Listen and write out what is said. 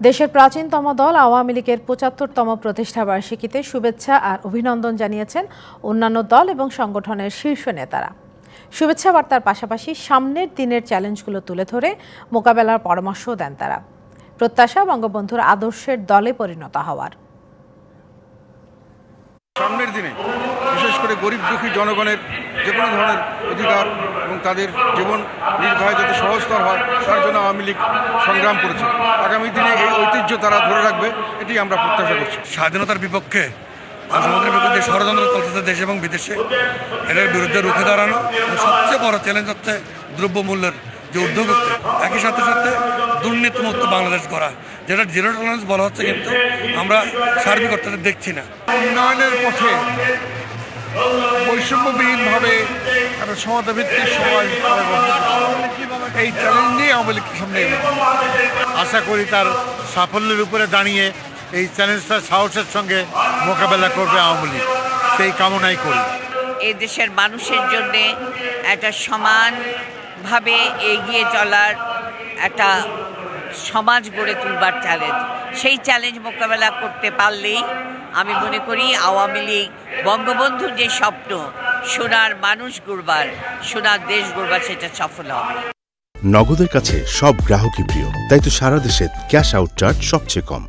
দেশের প্রাচীনতম দল আওয়ামী লীগের ৭৫তম প্রতিষ্ঠাবার্ষিকীতে শুভেচ্ছা আর অভিনন্দন জানিয়েছেন অন্যান্য দল এবং সংগঠনের শীর্ষ নেতারা। শুভেচ্ছা বার্তার পাশাপাশি সামনের দিনের চ্যালেঞ্জগুলো তুলে ধরে মোকাবেলার পরামর্শও দেন তারা। প্রত্যাশা বঙ্গবন্ধুর আদর্শের দলে পরিণত হওয়ার। সামনের দিনে বিশেষ করে গরিব দুঃখী জনগণের যে কোনো ধরনের অধিকার এবং তাদের জীবন নির্বাহে যাতে সহজতর হয় তার জন্য আওয়ামী লীগ সংগ্রাম করেছে। আগামী দিনে এই ঐতিহ্য তারা ধরে রাখবে, এটি আমরা প্রত্যাশা করছি। স্বাধীনতার বিপক্ষে সমুদ্রের বিরুদ্ধে ষড়যন্ত্র চলতেছে দেশে এবং বিদেশে, এটার বিরুদ্ধে রুখে দাঁড়ানো এবং সবচেয়ে বড় চ্যালেঞ্জ হচ্ছে দ্রব্যমূল্যের যে উদ্যোগ হচ্ছে, একই সাথে সাথে দুর্নীতিমুক্ত বাংলাদেশ করা, যেটা জিরো টলারেন্স বলা হচ্ছে, কিন্তু আমরা সার্বিক অর্থে দেখছি না। উন্নয়নের পথে বৈষম্যবিহীনভাবে একটা সমাজভিত্তিক সমাজ এই চ্যালেঞ্জ নিয়ে আওয়ামী লীগের সামনে আশা করি তার সাফল্যের উপরে দাঁড়িয়ে এই চ্যালেঞ্জটা সাহসের সঙ্গে মোকাবেলা করবে আওয়ামী লীগ, সেই কামনাই করি। এই দেশের মানুষের জন্য একটা সমানভাবে এগিয়ে চলার একটা সমাজ গড়ে তুলবার চ্যালেঞ্জ, সেই চ্যালেঞ্জ মোকাবেলা করতে পারলেই আমি মনে করি আওয়ামী লীগ বঙ্গবন্ধুর যে স্বপ্ন সোনার মানুষ গড়বার, সোনার দেশ গড়বার, সেটা সফল হবে। নগদের কাছে সব গ্রাহকই প্রিয়, তাই তো সারা দেশে ক্যাশ আউট চার্জ সবচেয়ে কম।